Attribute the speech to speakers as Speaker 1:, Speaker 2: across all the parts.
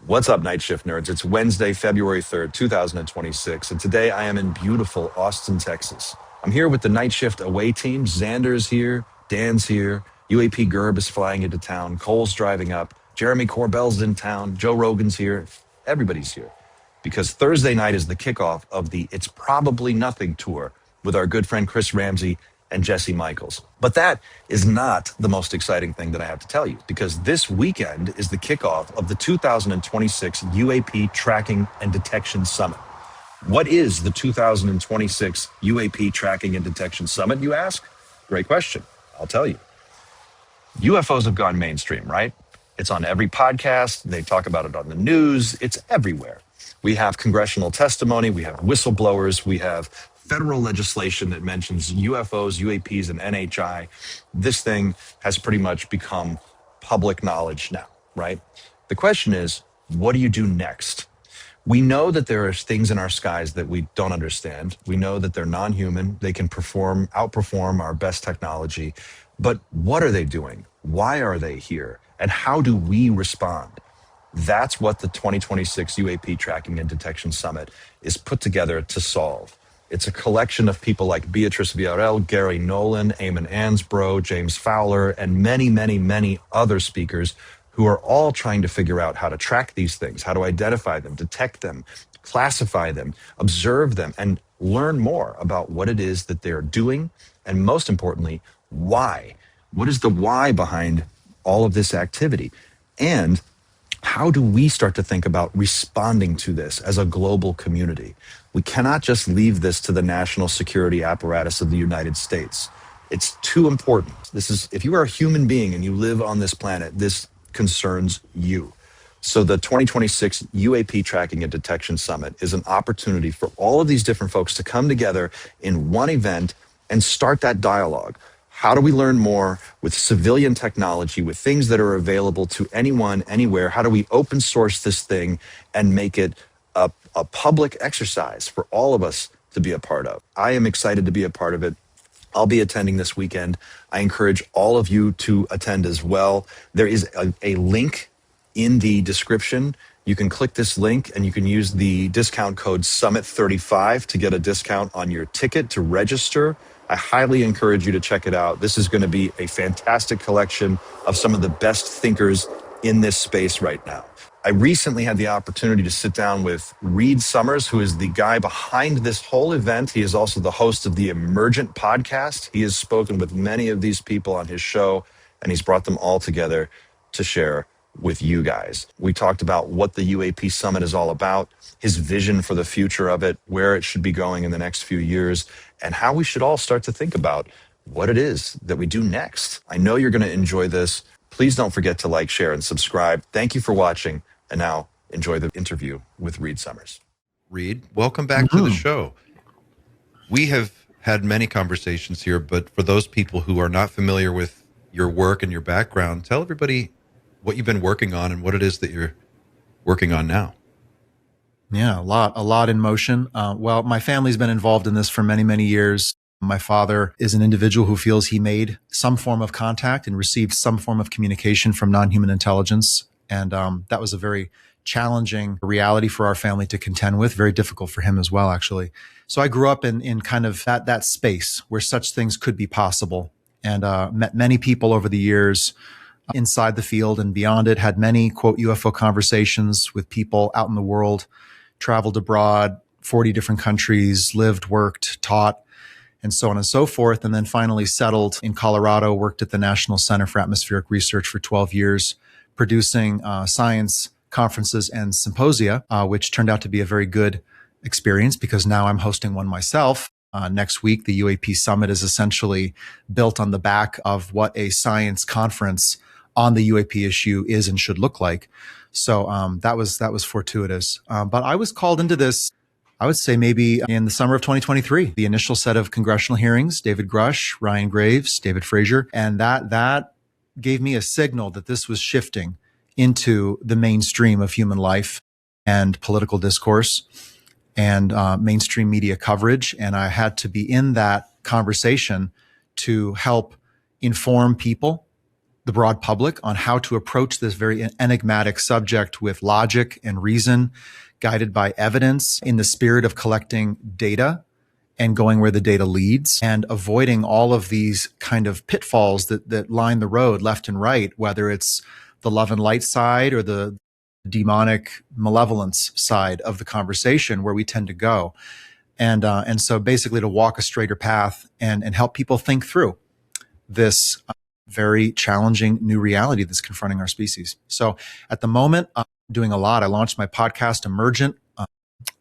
Speaker 1: What's up, Night Shift nerds? It's Wednesday, February 3rd, 2026, and today I am in beautiful Austin, Texas. I'm here with the Night Shift away team. Xander's here, Dan's here, UAP Gerb is flying into town, Cole's driving up, Jeremy Corbell's in town, Joe Rogan's here, everybody's here. Because Thursday night is the kickoff of the It's Probably Nothing tour with our good friend Chris Ramsey and Jesse Michaels. But that is not the most exciting thing that I have to tell you, because this weekend is the kickoff of the 2026 UAP Tracking and Detection Summit. What is the 2026 UAP Tracking and Detection Summit, you ask? Great question. I'll tell you. UFOs have gone mainstream, right? It's on every podcast. They talk about it on the news. It's everywhere. We have congressional testimony. We have whistleblowers. We have federal legislation that mentions UFOs, UAPs, and NHI. This thing has pretty much become public knowledge now, right? The question is, what do you do next? We know that there are things in our skies that we don't understand. We know that they're non-human. They can outperform our best technology. But what are they doing? Why are they here? And how do we respond? That's what the 2026 UAP Tracking and Detection Summit is put together to solve. It's a collection of people like Beatrice Villarreal, Gary Nolan, Eamon Ansbro, James Fowler, and many, many, many other speakers who are all trying to figure out how to track these things, how to identify them, detect them, classify them, observe them, and learn more about what it is that they're doing, and most importantly, why. What is the why behind all of this activity? And how do we start to think about responding to this as a global community? We cannot just leave this to the national security apparatus of the United States. It's too important. If you are a human being and you live on this planet, this concerns you. So the 2026 UAP Tracking and Detection Summit is an opportunity for all of these different folks to come together in one event and start that dialogue. How do we learn more with civilian technology, with things that are available to anyone, anywhere? How do we open source this thing and make it a public exercise for all of us to be a part of? I am excited to be a part of it. I'll be attending this weekend. I encourage all of you to attend as well. There is a link in the description. You can click this link and you can use the discount code SUMMIT35 to get a discount on your ticket to register. I highly encourage you to check it out. This is going to be a fantastic collection of some of the best thinkers in this space right now. I recently had the opportunity to sit down with Reed Summers, who is the guy behind this whole event. He is also the host of the Emergent podcast. He has spoken with many of these people on his show, and he's brought them all together to share with you guys. We talked about what the UAP Summit is all about, his vision for the future of it, where it should be going in the next few years, and how we should all start to think about what it is that we do next. I know you're going to enjoy this. Please don't forget to like, share, and subscribe. Thank you for watching. And now enjoy the interview with Reed Summers.
Speaker 2: Reed, welcome back to the show. We have had many conversations here, but for those people who are not familiar with your work and your background, tell everybody what you've been working on and what it is that you're working on now.
Speaker 3: Yeah, a lot in motion. Well, my family's been involved in this for many, many years. My father is an individual who feels he made some form of contact and received some form of communication from non-human intelligence. And that was a very challenging reality for our family to contend with, very difficult for him as well, actually. So I grew up in kind of that space where such things could be possible, and met many people over the years inside the field and beyond it, had many, quote, UFO conversations with people out in the world, traveled abroad, 40 different countries, lived, worked, taught, and so on and so forth. And then finally settled in Colorado, worked at the National Center for Atmospheric Research for 12 years, producing science conferences and symposia, which turned out to be a very good experience because now I'm hosting one myself. Next week, the UAP Summit is essentially built on the back of what a science conference on the UAP issue is and should look like. So that was fortuitous. But I was called into this, I would say maybe in the summer of 2023, the initial set of congressional hearings, David Grush, Ryan Graves, David Frazier, and that gave me a signal that this was shifting into the mainstream of human life and political discourse and mainstream media coverage. And I had to be in that conversation to help inform people the broad public on how to approach this very enigmatic subject with logic and reason, guided by evidence in the spirit of collecting data and going where the data leads and avoiding all of these kind of pitfalls that line the road left and right, whether it's the love and light side or the demonic malevolence side of the conversation where we tend to go. And so basically to walk a straighter path and help people think through this very challenging new reality that's confronting our species. So at the moment, I'm doing a lot. I launched my podcast Emergent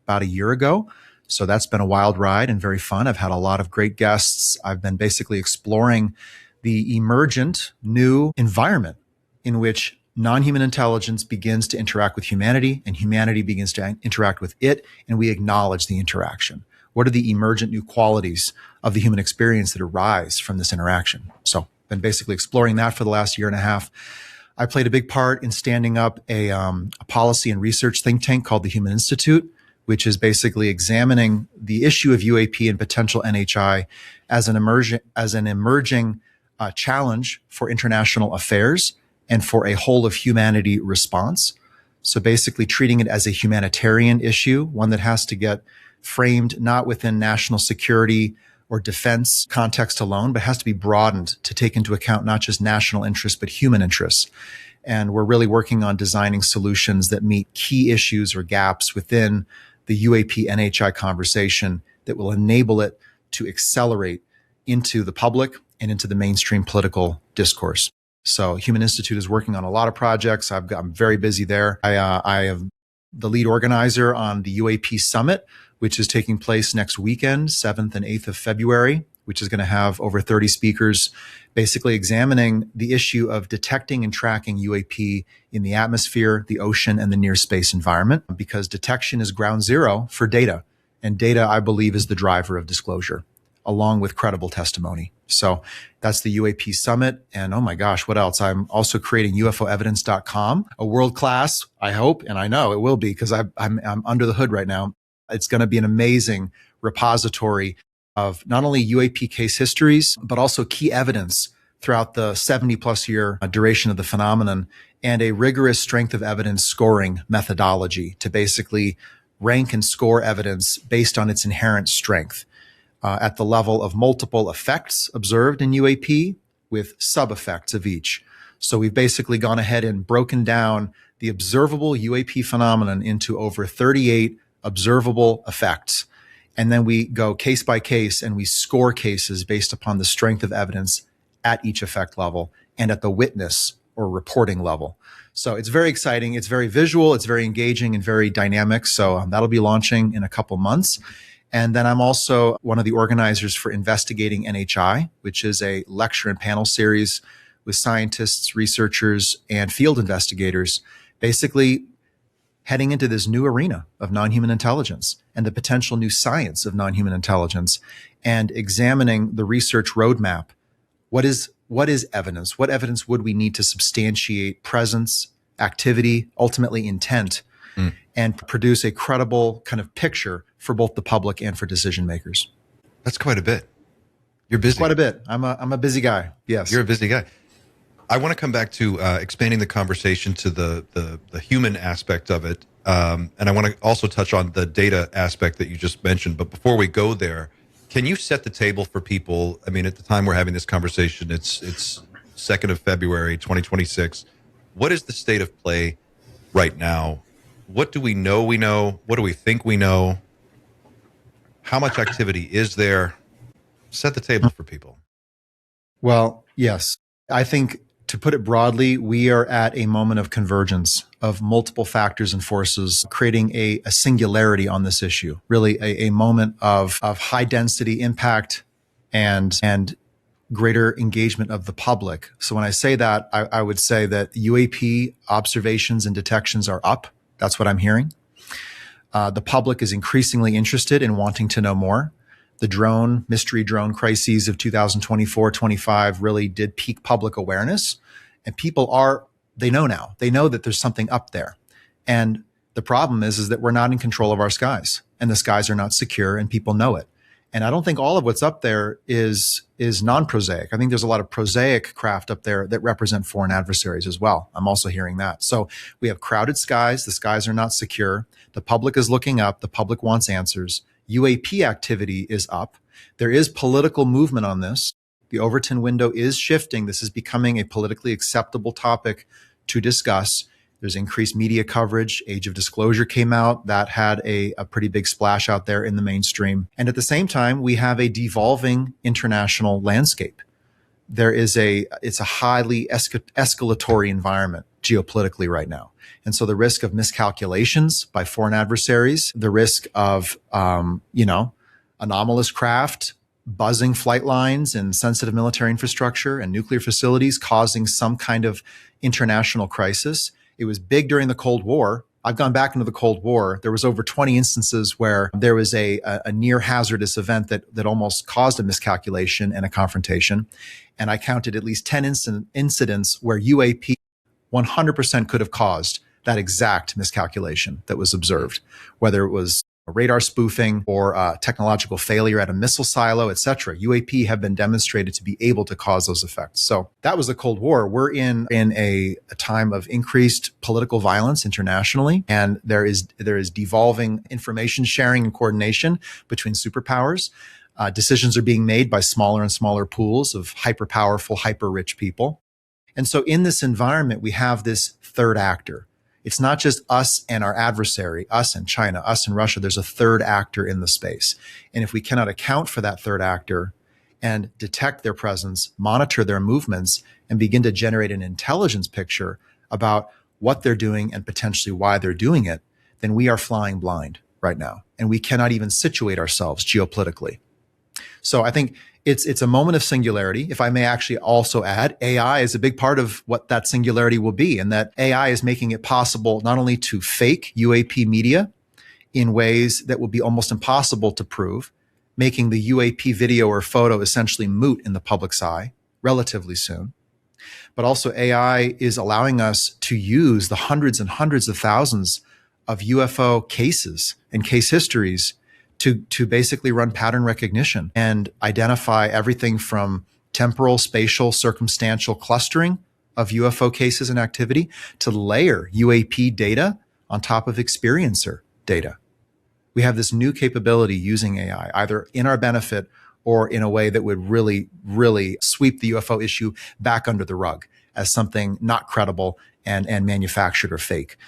Speaker 3: about a year ago. So that's been a wild ride and very fun. I've had a lot of great guests. I've been basically exploring the emergent new environment in which non-human intelligence begins to interact with humanity and humanity begins to interact with it, and we acknowledge the interaction. What are the emergent new qualities of the human experience that arise from this interaction? So been basically exploring that for the last year and a half. I played a big part in standing up a policy and research think tank called the Human Institute, which is basically examining the issue of UAP and potential NHI as an emerging challenge for international affairs and for a whole of humanity response. So basically treating it as a humanitarian issue, one that has to get framed not within national security or defense context alone, but has to be broadened to take into account not just national interests, but human interests. And we're really working on designing solutions that meet key issues or gaps within the UAP NHI conversation that will enable it to accelerate into the public and into the mainstream political discourse. So Human Institute is working on a lot of projects. I'm very busy there. I am the lead organizer on the UAP Summit, which is taking place next weekend, 7th and 8th of February, which is going to have over 30 speakers basically examining the issue of detecting and tracking UAP in the atmosphere, the ocean, and the near space environment, because detection is ground zero for data. And data, I believe, is the driver of disclosure, along with credible testimony. So that's the UAP Summit. And oh my gosh, what else? I'm also creating UFOevidence.com, a world-class, I hope, and I know it will be because I'm under the hood right now. It's going to be an amazing repository of not only UAP case histories, but also key evidence throughout the 70 plus year duration of the phenomenon and a rigorous strength of evidence scoring methodology to basically rank and score evidence based on its inherent strength. At the level of multiple effects observed in UAP with sub-effects of each. So we've basically gone ahead and broken down the observable UAP phenomenon into over 38 observable effects. And then we go case by case and we score cases based upon the strength of evidence at each effect level and at the witness or reporting level. So it's very exciting. It's very visual. It's very engaging and very dynamic. So that'll be launching in a couple months. And then I'm also one of the organizers for Investigating NHI, which is a lecture and panel series with scientists, researchers, and field investigators, basically heading into this new arena of non-human intelligence and the potential new science of non-human intelligence and examining the research roadmap. What is evidence? What evidence would we need to substantiate presence, activity, ultimately intent, and produce a credible kind of picture for both the public and for decision makers?
Speaker 2: That's quite a bit. You're busy.
Speaker 3: Quite a bit. I'm a busy guy. Yes.
Speaker 2: You're a busy guy. I want to come back to expanding the conversation to the human aspect of it. And I want to also touch on the data aspect that you just mentioned. But before we go there, can you set the table for people? I mean, at the time we're having this conversation, it's 2nd of February, 2026. What is the state of play right now? What do we know? What do we think we know? How much activity is there? Set the table for people.
Speaker 3: Well, yes. I think to put it broadly, we are at a moment of convergence of multiple factors and forces, creating a singularity on this issue, really a moment of high density impact and greater engagement of the public. So when I say that, I would say that UAP observations and detections are up. That's what I'm hearing. The public is increasingly interested in wanting to know more. The mystery drone crises of 2024-25 really did peak public awareness. And people they know now. They know that there's something up there. And the problem is that we're not in control of our skies. And the skies are not secure and people know it. And I don't think all of what's up there is non-prosaic. I think there's a lot of prosaic craft up there that represent foreign adversaries as well. I'm also hearing that. So we have crowded skies. The skies are not secure. The public is looking up. The public wants answers. UAP activity is up. There is political movement on this. The Overton window is shifting. This is becoming a politically acceptable topic to discuss. There's increased media coverage. Age of Disclosure came out. That had a pretty big splash out there in the mainstream. And at the same time, we have a devolving international landscape. It's a highly escalatory environment geopolitically right now. And so the risk of miscalculations by foreign adversaries, the risk of, anomalous craft, buzzing flight lines and sensitive military infrastructure and nuclear facilities causing some kind of international crisis. It was big during the Cold War. I've gone back into the Cold War. There was over 20 instances where there was a near hazardous event that almost caused a miscalculation and a confrontation. And I counted at least 10 incidents where UAP 100% could have caused that exact miscalculation that was observed, whether it was radar spoofing or technological failure at a missile silo, et cetera. UAP have been demonstrated to be able to cause those effects. So that was the Cold War. We're in a time of increased political violence internationally, and there is devolving information sharing and coordination between superpowers. Decisions are being made by smaller and smaller pools of hyper-powerful, hyper-rich people. And so in this environment, we have this third actor. It's not just us and our adversary, us and China, us and Russia. There's a third actor in the space. And if we cannot account for that third actor and detect their presence, monitor their movements, and begin to generate an intelligence picture about what they're doing and potentially why they're doing it, then we are flying blind right now. And we cannot even situate ourselves geopolitically. So I think it's a moment of singularity. If I may actually also add, AI is a big part of what that singularity will be, and that AI is making it possible not only to fake UAP media in ways that will be almost impossible to prove, making the UAP video or photo essentially moot in the public's eye relatively soon, but also AI is allowing us to use the hundreds and hundreds of thousands of UFO cases and case histories to basically run pattern recognition and identify everything from temporal, spatial, circumstantial clustering of UFO cases and activity to layer UAP data on top of experiencer data. We have this new capability using AI, either in our benefit or in a way that would really, really sweep the UFO issue back under the rug as something not credible and manufactured or fake.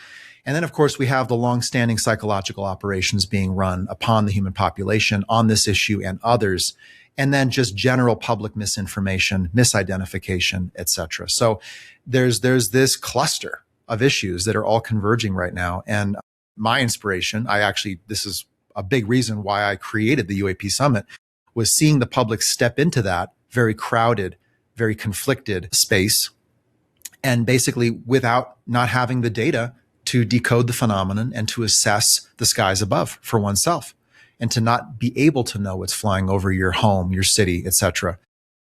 Speaker 3: And then, of course, we have the longstanding psychological operations being run upon the human population on this issue and others, and then just general public misinformation, misidentification, et cetera. So there's this cluster of issues that are all converging right now. And my inspiration, this is a big reason why I created the UAP Summit, was seeing the public step into that very crowded, very conflicted space, and basically without not having the data to decode the phenomenon and to assess the skies above for oneself, and to not be able to know what's flying over your home, your city, et cetera.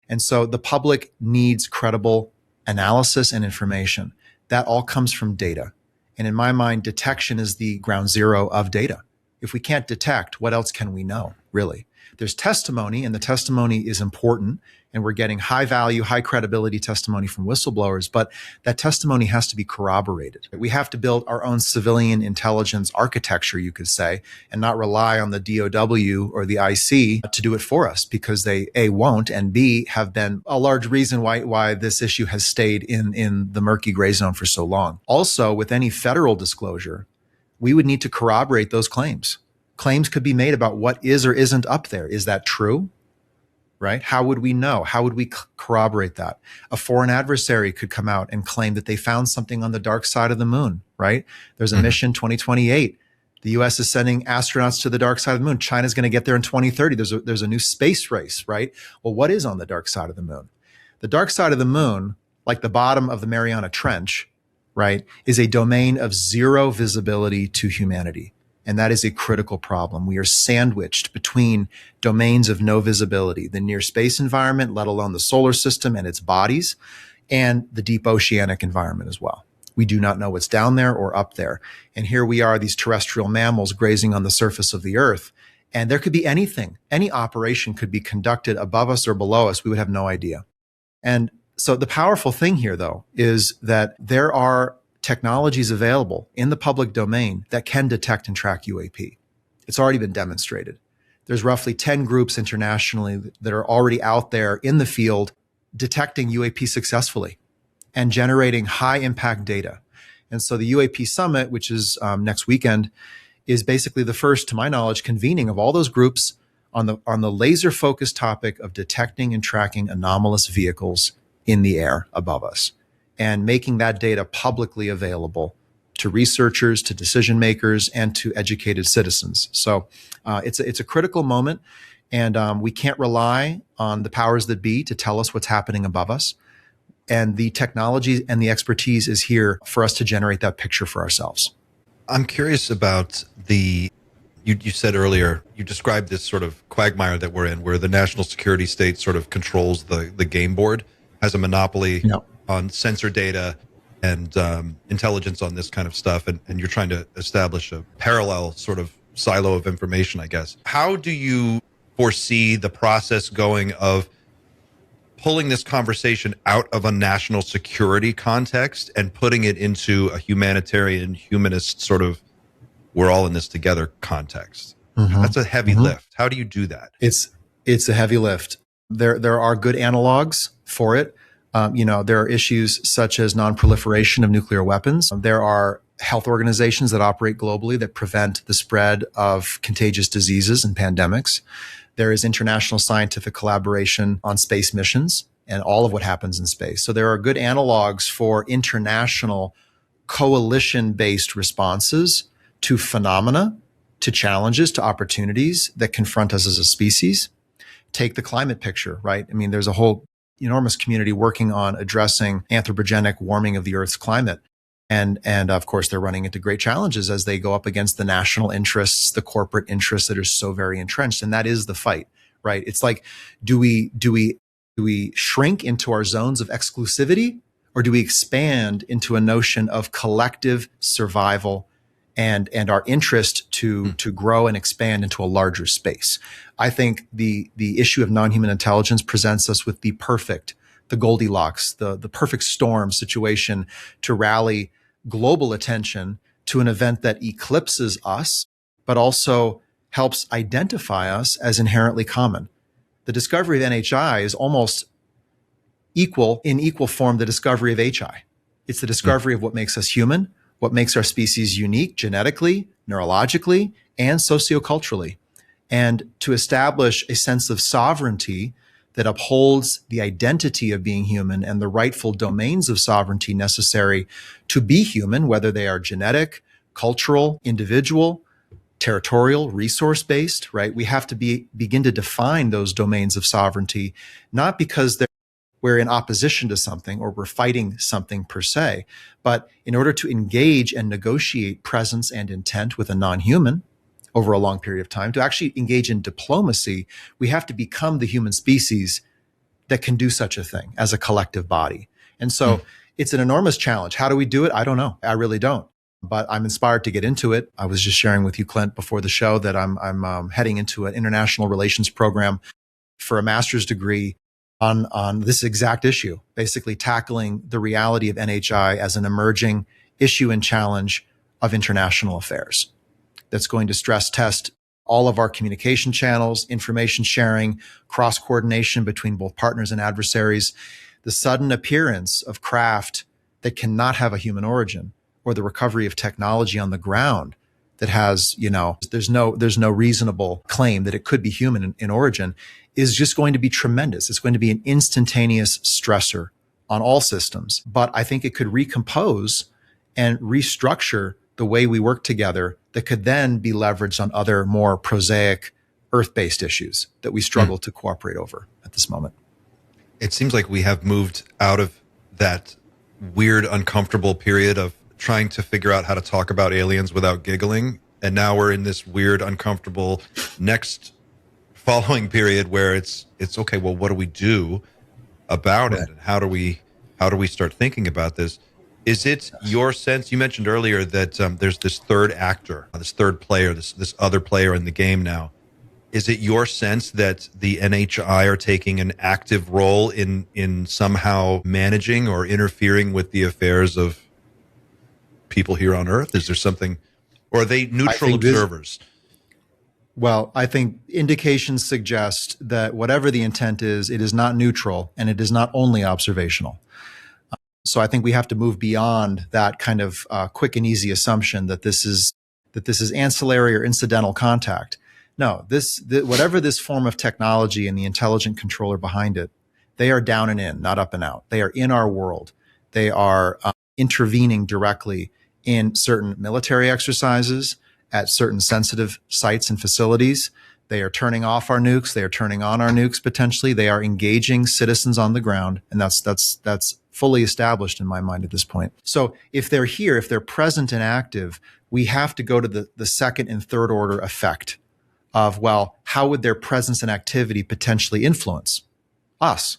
Speaker 3: And so the public needs credible analysis and information. That all comes from data. And in my mind, detection is the ground zero of data. If we can't detect, what else can we know, really? There's testimony, and the testimony is important, and we're getting high value, high credibility testimony from whistleblowers, but that testimony has to be corroborated. We have to build our own civilian intelligence architecture, you could say, and not rely on the DOW or the IC to do it for us, because they, A, won't, and B, have been a large reason why this issue has stayed in the murky gray zone for so long. Also, with any federal disclosure, we would need to corroborate those claims. Claims could be made about what is or isn't up there. Is that true? Right? How would we know? How would we corroborate that? A foreign adversary could come out and claim that they found something on the dark side of the moon, right? There's a mission 2028. The US is sending astronauts to the dark side of the moon. China's going to get there in 2030. There's a new space race, right? Well, what is on the dark side of the moon? The dark side of the moon, like the bottom of the Mariana Trench, right, is a domain of zero visibility to humanity. And that is a critical problem. We are sandwiched between domains of no visibility, the near space environment, let alone the solar system and its bodies, and the deep oceanic environment as well. We do not know what's down there or up there. And here we are, these terrestrial mammals grazing on the surface of the earth. And there could be anything, any operation could be conducted above us or below us. We would have no idea. And so the powerful thing here, though, is that there are technologies available in the public domain that can detect and track UAP. It's already been demonstrated. There's roughly 10 groups internationally that are already out there in the field detecting UAP successfully and generating high impact data. And so the UAP Summit, which is next weekend, is basically the first, to my knowledge, convening of all those groups on the laser focused topic of detecting and tracking anomalous vehicles in the air above us and making that data publicly available to researchers, to decision makers, and to educated citizens. So it's a critical moment, and we can't rely on the powers that be to tell us what's happening above us. And the technology and the expertise is here for us to generate that picture for ourselves.
Speaker 2: I'm curious about you said earlier, you described this sort of quagmire that we're in, where the national security state sort of controls the game board, has a monopoly on sensor data and intelligence on this kind of stuff. And you're trying to establish a parallel sort of silo of information, I guess. How do you foresee the process going of pulling this conversation out of a national security context and putting it into a humanitarian, humanist sort of, we're all in this together context? Mm-hmm. That's a heavy lift. How do you do that?
Speaker 3: It's a heavy lift. There are good analogs for it. There are issues such as non-proliferation of nuclear weapons. There are health organizations that operate globally that prevent the spread of contagious diseases and pandemics. There is international scientific collaboration on space missions and all of what happens in space. So there are good analogs for international coalition-based responses to phenomena, to challenges, to opportunities that confront us as a species. Take the climate picture, right? I mean, there's a whole enormous community working on addressing anthropogenic warming of the Earth's climate. And of course, they're running into great challenges as they go up against the national interests, the corporate interests that are so very entrenched. And that is the fight, right? It's like, do we shrink into our zones of exclusivity, or do we expand into a notion of collective survival and our interest to grow and expand into a larger space? I think the issue of non-human intelligence presents us with the Goldilocks, the perfect storm situation to rally global attention to an event that eclipses us, but also helps identify us as inherently common. The discovery of NHI is almost in equal form the discovery of HI. It's the discovery of what makes us human, what makes our species unique genetically, neurologically, and socioculturally. And to establish a sense of sovereignty that upholds the identity of being human and the rightful domains of sovereignty necessary to be human, whether they are genetic, cultural, individual, territorial, resource-based, right? We have to begin to define those domains of sovereignty, not because we're in opposition to something or we're fighting something per se, but in order to engage and negotiate presence and intent with a non-human over a long period of time, to actually engage in diplomacy, we have to become the human species that can do such a thing as a collective body. And so it's an enormous challenge. How do we do it? I don't know. I really don't. But I'm inspired to get into it. I was just sharing with you, Clint, before the show that I'm heading into an international relations program for a master's degree on this exact issue, basically tackling the reality of NHI as an emerging issue and challenge of international affairs that's going to stress test all of our communication channels, information sharing, cross coordination between both partners and adversaries, the sudden appearance of craft that cannot have a human origin, or the recovery of technology on the ground that has, there's no reasonable claim that it could be human in origin, is just going to be tremendous. It's going to be an instantaneous stressor on all systems. But I think it could recompose and restructure the way we work together that could then be leveraged on other more prosaic Earth-based issues that we struggle to cooperate over at this moment.
Speaker 2: It seems like we have moved out of that weird, uncomfortable period of trying to figure out how to talk about aliens without giggling. And now we're in this weird, uncomfortable next following period where it's okay, well, what do we do about it? And how do we start thinking about this? Is it your sense, you mentioned earlier that there's this third actor, this third player, this other player in the game now. Is it your sense that the NHI are taking an active role in somehow managing or interfering with the affairs of people here on Earth? Is there something, or are they neutral observers?
Speaker 3: Well, I think indications suggest that whatever the intent is, it is not neutral and it is not only observational. So I think we have to move beyond that kind of quick and easy assumption that this is ancillary or incidental contact. No, whatever this form of technology and the intelligent controller behind it, they are down and in, not up and out. They are in our world. They are intervening directly in certain military exercises, at certain sensitive sites and facilities. They are turning off our nukes. They are turning on our nukes potentially. They are engaging citizens on the ground. And that's fully established in my mind at this point. So if they're here, if they're present and active, we have to go to the second and third order effect of, well, how would their presence and activity potentially influence us?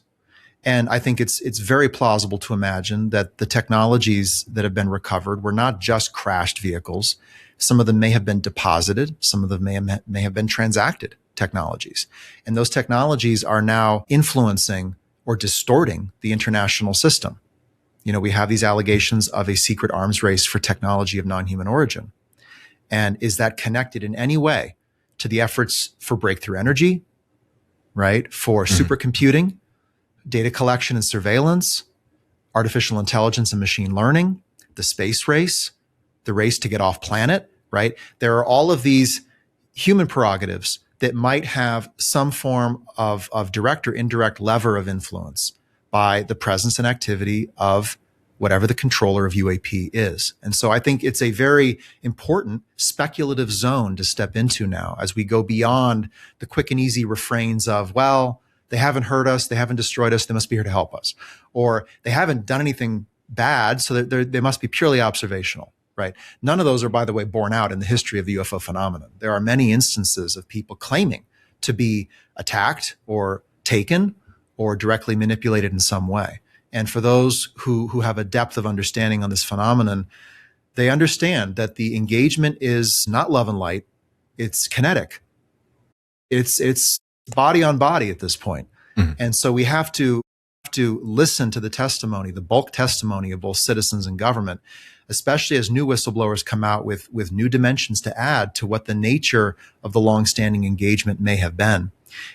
Speaker 3: And I think it's very plausible to imagine that the technologies that have been recovered were not just crashed vehicles. Some of them may have been deposited. Some of them may have been transacted technologies. And those technologies are now influencing or distorting the international system. You know, we have these allegations of a secret arms race for technology of non-human origin. And is that connected in any way to the efforts for breakthrough energy, right? For supercomputing, data collection and surveillance, artificial intelligence and machine learning, the space race, the race to get off planet, right? There are all of these human prerogatives that might have some form of direct or indirect lever of influence by the presence and activity of whatever the controller of UAP is. And so I think it's a very important speculative zone to step into now as we go beyond the quick and easy refrains of, well, they haven't hurt us, they haven't destroyed us, they must be here to help us. Or they haven't done anything bad, so they must be purely observational, right? None of those are, by the way, borne out in the history of the UFO phenomenon. There are many instances of people claiming to be attacked or taken or directly manipulated in some way. And for those who have a depth of understanding on this phenomenon, they understand that the engagement is not love and light, it's kinetic. It's body on body at this point. And so we have to listen to the testimony, the bulk testimony of both citizens and government, especially as new whistleblowers come out with new dimensions to add to what the nature of the longstanding engagement may have been,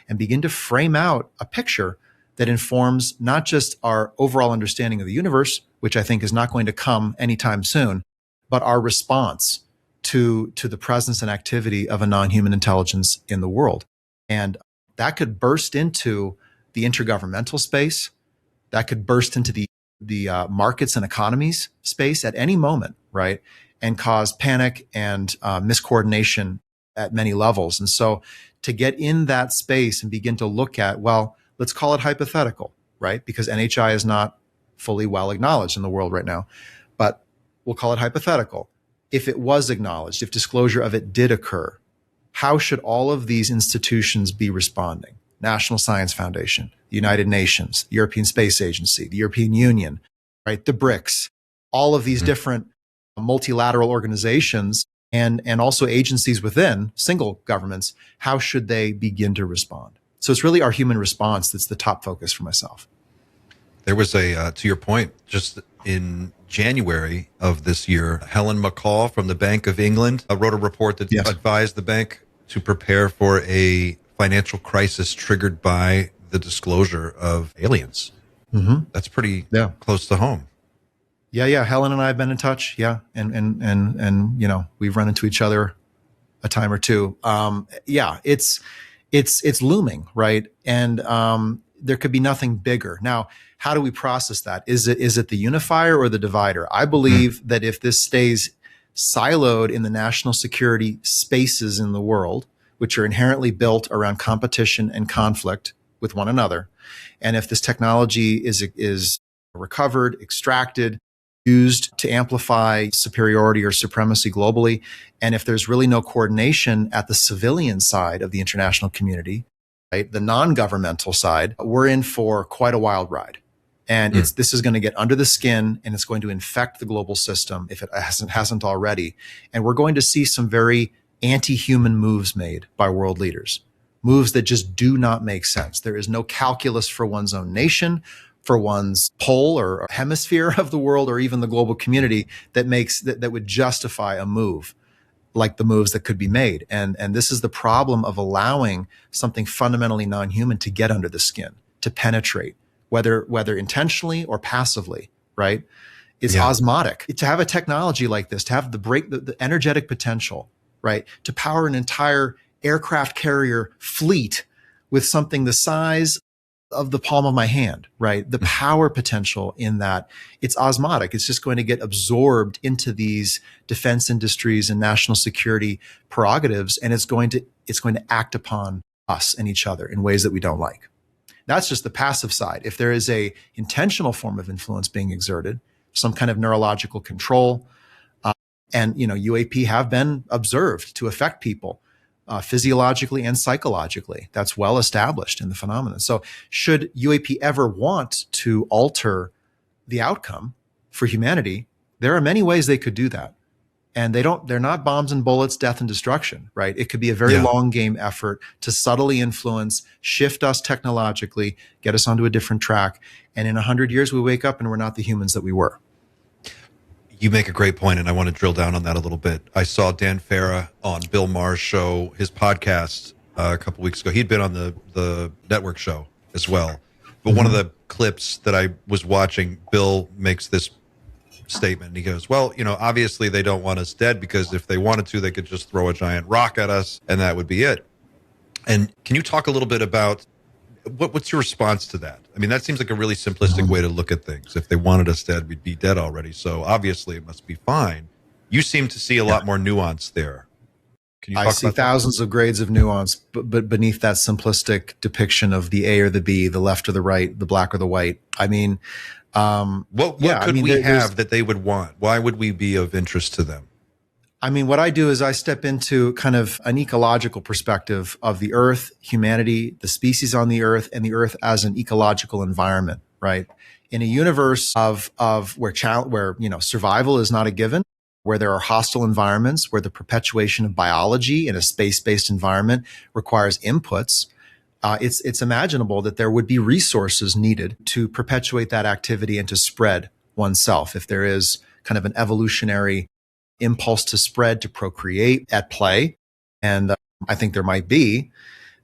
Speaker 3: and begin to frame out a picture that informs not just our overall understanding of the universe, which I think is not going to come anytime soon, but our response to the presence and activity of a non-human intelligence in the world. And that could burst into the intergovernmental space. That could burst into the markets and economies space at any moment, right? And cause panic and miscoordination at many levels. And so to get in that space and begin to look at, well, let's call it hypothetical, right? Because NHI is not fully well acknowledged in the world right now, but we'll call it hypothetical. If it was acknowledged, if disclosure of it did occur, how should all of these institutions be responding? National Science Foundation, the United Nations, the European Space Agency, the European Union, right? The BRICS, all of these different multilateral organizations and also agencies within single governments, how should they begin to respond? So it's really our human response that's the top focus for myself.
Speaker 2: There was to your point, just in January of this year, Helen McCall from the Bank of England wrote a report that advised the bank to prepare for a financial crisis triggered by the disclosure of aliens. That's pretty close to home.
Speaker 3: Yeah. Helen and I have been in touch. Yeah. And you know, we've run into each other a time or two. It's looming, right? And there could be nothing bigger. Now, how do we process that? Is it the unifier or the divider? I believe that if this stays siloed in the national security spaces in the world, which are inherently built around competition and conflict with one another, and if this technology is recovered, extracted, used to amplify superiority or supremacy globally, and if there's really no coordination at the civilian side of the international community, right, the non-governmental side, we're in for quite a wild ride. And this is going to get under the skin, and it's going to infect the global system if it hasn't already. And we're going to see some very anti-human moves made by world leaders. moves that just do not make sense. There is no calculus for one's own nation, for one's pole or hemisphere of the world, or even the global community that would justify a move like the moves that could be made. And this is the problem of allowing something fundamentally non-human to get under the skin, to penetrate, whether intentionally or passively, right? It's osmotic. To have a technology like this, to have the energetic potential, right, to power an entire aircraft carrier fleet with something the size of the palm of my hand, right? The power potential in that, it's osmotic. It's just going to get absorbed into these defense industries and national security prerogatives, and it's going to act upon us and each other in ways that we don't like. That's just the passive side. If there is a intentional form of influence being exerted, some kind of neurological control, and UAP have been observed to affect people physiologically and psychologically. That's well established in the phenomenon. So should UAP ever want to alter the outcome for humanity, there are many ways they could do that. And they're not bombs and bullets, death and destruction, right? It could be a very long game effort to subtly influence, shift us technologically, get us onto a different track. And in 100 years, we wake up and we're not the humans that we were.
Speaker 2: You make a great point, and I want to drill down on that a little bit. I saw Dan Farah on Bill Maher's show, his podcast, a couple weeks ago. He'd been on the network show as well. But one of the clips that I was watching, Bill makes this statement. He goes, well, obviously they don't want us dead, because if they wanted to, they could just throw a giant rock at us, and that would be it. And can you talk a little bit about what's your response to that? I mean, that seems like a really simplistic way to look at things. If they wanted us dead, we'd be dead already. So obviously it must be fine. You seem to see a lot more nuance there. Can you talk
Speaker 3: I see thousands of grades of nuance, but beneath that simplistic depiction of the A or the B, the left or the right, the black or the white. I mean,
Speaker 2: what could we have that they would want? Why would we be of interest to them?
Speaker 3: I mean, what I do is I step into kind of an ecological perspective of the earth, humanity, the species on the earth, and the earth as an ecological environment, right? In a universe of where survival is not a given, where there are hostile environments, where the perpetuation of biology in a space-based environment requires inputs, it's imaginable that there would be resources needed to perpetuate that activity and to spread oneself. If there is kind of an evolutionary impulse to spread, to procreate at play, and I think there might be,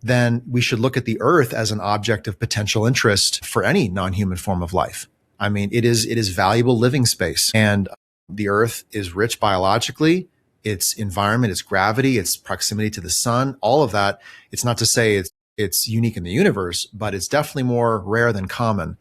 Speaker 3: then we should look at the earth as an object of potential interest for any non-human form of life. I mean, it is valuable living space, and the earth is rich biologically, its environment, its gravity, its proximity to the sun, all of that. It's not to say it's unique in the universe, but it's definitely more rare than common.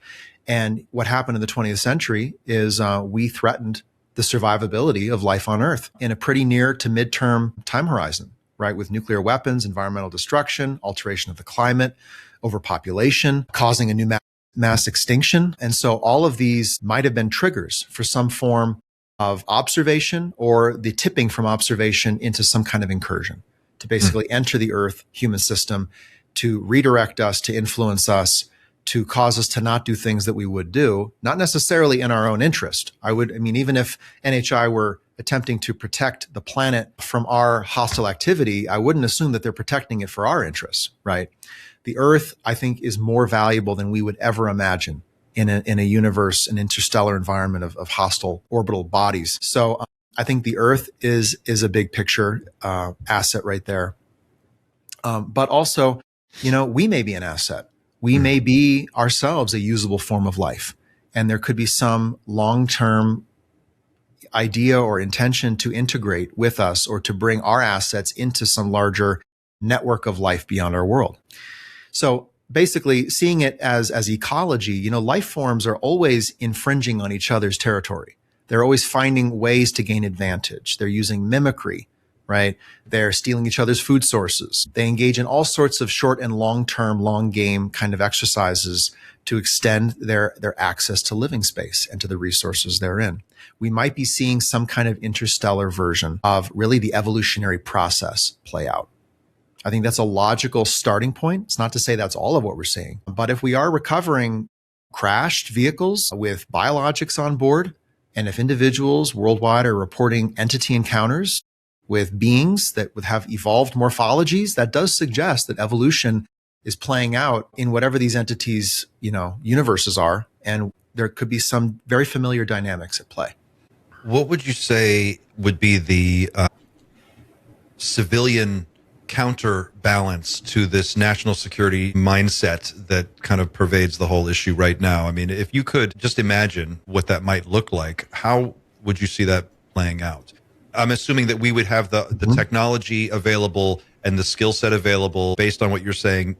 Speaker 3: And what happened in the 20th century is we threatened the survivability of life on Earth in a pretty near to midterm time horizon, right? With nuclear weapons, environmental destruction, alteration of the climate, overpopulation, causing a new mass extinction. And so all of these might have been triggers for some form of observation, or the tipping from observation into some kind of incursion to basically enter the Earth human system, to redirect us, to influence us, to cause us to not do things that we would do, not necessarily in our own interest. Even if NHI were attempting to protect the planet from our hostile activity, I wouldn't assume that they're protecting it for our interests, right? The Earth, I think, is more valuable than we would ever imagine in a universe, an interstellar environment of hostile orbital bodies. So I think the Earth is a big picture asset right there. But also, we may be an asset. We may be ourselves a usable form of life. And there could be some long-term idea or intention to integrate with us, or to bring our assets into some larger network of life beyond our world. So basically, seeing it as ecology, life forms are always infringing on each other's territory. They're always finding ways to gain advantage. They're using mimicry, right? They're stealing each other's food sources. They engage in all sorts of short and long-term, long game kind of exercises to extend their access to living space and to the resources therein. We might be seeing some kind of interstellar version of really the evolutionary process play out. I think that's a logical starting point. It's not to say that's all of what we're seeing, but if we are recovering crashed vehicles with biologics on board, and if individuals worldwide are reporting entity encounters with beings that would have evolved morphologies, that does suggest that evolution is playing out in whatever these entities, universes are. And there could be some very familiar dynamics at play.
Speaker 2: What would you say would be the civilian counterbalance to this national security mindset that kind of pervades the whole issue right now? I mean, if you could just imagine what that might look like, how would you see that playing out? I'm assuming that we would have the technology available and the skill set available based on what you're saying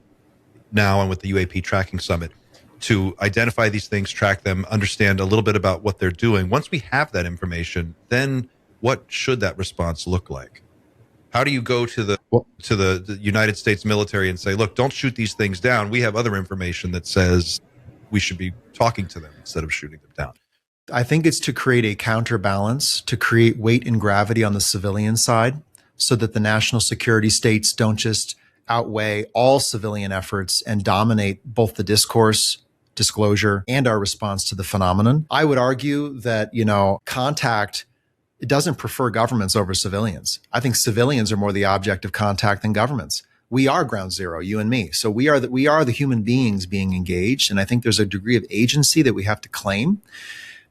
Speaker 2: now and with the UAP Tracking Summit to identify these things, track them, understand a little bit about what they're doing. Once we have that information, then what should that response look like? How do you go to the United States military and say, look, don't shoot these things down. We have other information that says we should be talking to them instead of shooting them down?
Speaker 3: I think it's to create a counterbalance, to create weight and gravity on the civilian side so that the national security states don't just outweigh all civilian efforts and dominate both the discourse, disclosure, and our response to the phenomenon. I would argue that, contact, it doesn't prefer governments over civilians. I think civilians are more the object of contact than governments. We are ground zero, you and me. So we are the human beings being engaged. And I think there's a degree of agency that we have to claim.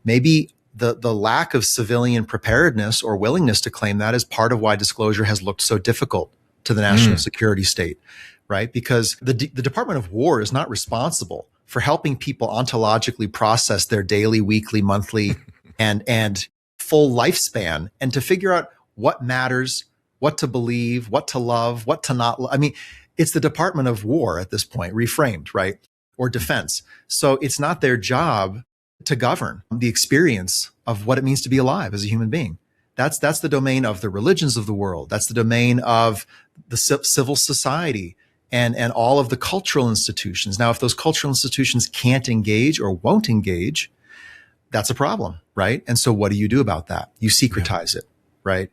Speaker 3: Maybe the lack of civilian preparedness or willingness to claim that is part of why disclosure has looked so difficult to the national security state, right? Because the Department of War is not responsible for helping people ontologically process their daily, weekly, monthly, and full lifespan and to figure out what matters, what to believe, what to love, what to not love. I mean, it's the Department of War at this point, reframed, right? Or defense. So it's not their job to govern the experience of what it means to be alive as a human being. That's the domain of the religions of the world. That's the domain of the civil society and all of the cultural institutions. Now, if those cultural institutions can't engage or won't engage, that's a problem, right? And so what do you do about that? You secretize it, right?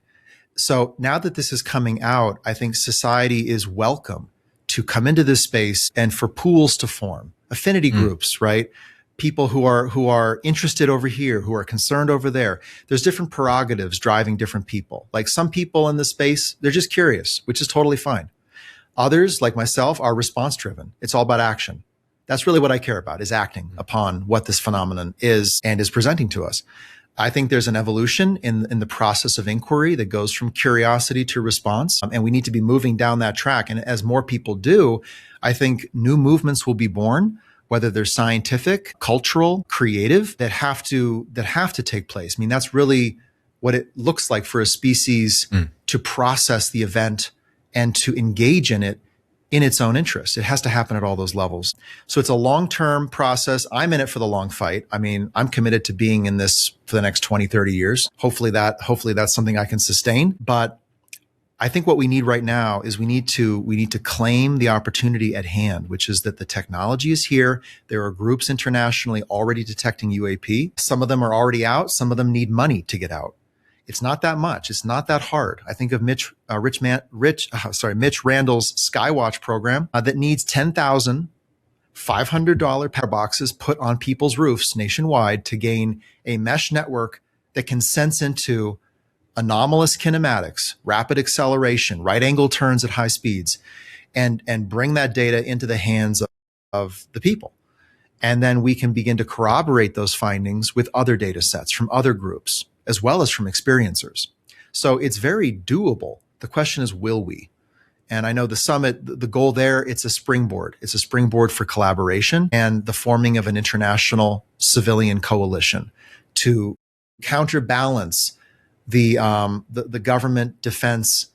Speaker 3: So now that this is coming out, I think society is welcome to come into this space and for pools to form, affinity groups, right? People who are interested over here, who are concerned over there. There's different prerogatives driving different people. Like some people in this space, they're just curious, which is totally fine. Others, like myself, are response driven. It's all about action. That's really what I care about, is acting upon what this phenomenon is and is presenting to us. I think there's an evolution in the process of inquiry that goes from curiosity to response. And we need to be moving down that track. And as more people do, I think new movements will be born, whether they're scientific, cultural, creative, that have to take place. I mean, that's really what it looks like for a species to process the event and to engage in it in its own interest. It has to happen at all those levels. So it's a long-term process. I'm in it for the long fight. I mean, I'm committed to being in this for the next 20, 30 years. Hopefully that's something I can sustain. But I think what we need right now is we need to claim the opportunity at hand, which is that the technology is here. There are groups internationally already detecting UAP. Some of them are already out. Some of them need money to get out. It's not that much. It's not that hard. I think of Mitch Randall's Skywatch program that needs 10,000 $500 power boxes put on people's roofs nationwide to gain a mesh network that can sense into anomalous kinematics, rapid acceleration, right angle turns at high speeds, and bring that data into the hands of the people. And then we can begin to corroborate those findings with other data sets from other groups, as well as from experiencers. So it's very doable. The question is, will we? And I know the summit, the goal there, it's a springboard. It's a springboard for collaboration and the forming of an international civilian coalition to counterbalance the government, defense,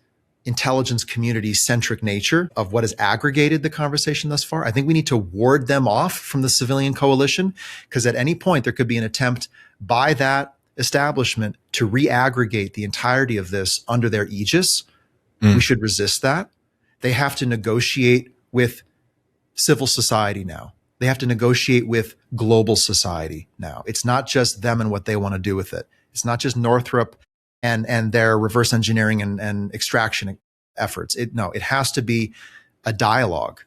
Speaker 3: intelligence community centric nature of what has aggregated the conversation thus far. I think we need to ward them off from the civilian coalition, because at any point there could be an attempt by that establishment to re-aggregate the entirety of this under their aegis. We should resist that. They have to negotiate with civil society now. They have to negotiate with global society now. It's not just them and what they want to do with it. It's not just Northrop and their reverse engineering and extraction efforts. It has to be a dialogue.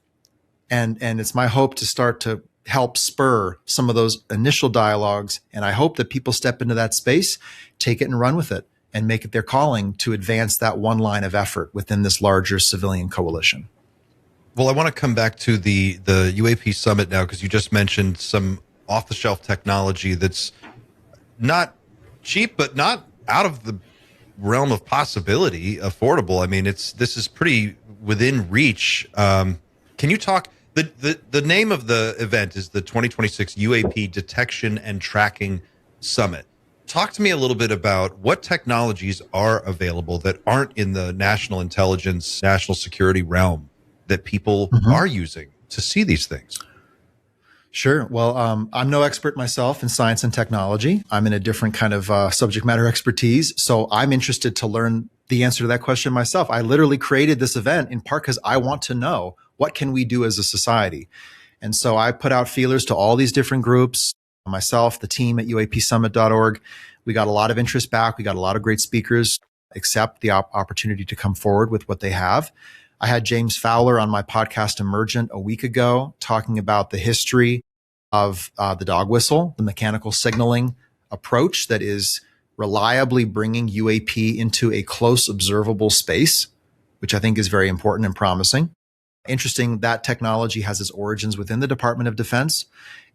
Speaker 3: And it's my hope to start to help spur some of those initial dialogues. And I hope that people step into that space, take it and run with it, and make it their calling to advance that one line of effort within this larger civilian coalition.
Speaker 2: Well, I want to come back to the UAP Summit now, because you just mentioned some off-the-shelf technology that's not cheap, but not out of the realm of possibility, affordable. I mean, this is pretty within reach. Can you talk? The name of the event is the 2026 UAP Detection and Tracking Summit. Talk to me a little bit about what technologies are available that aren't in the national intelligence, national security realm that people are using to see these things.
Speaker 3: Sure. Well, I'm no expert myself in science and technology. I'm in a different kind of subject matter expertise. So I'm interested to learn the answer to that question myself. I literally created this event in part because I want to know, what can we do as a society? And so I put out feelers to all these different groups, myself, the team at uapsummit.org. We got a lot of interest back. We got a lot of great speakers accept the opportunity to come forward with what they have. I had James Fowler on my podcast Emergent a week ago talking about the history of the dog whistle, the mechanical signaling approach that is reliably bringing UAP into a close observable space, which I think is very important and promising. Interesting, that technology has its origins within the Department of Defense,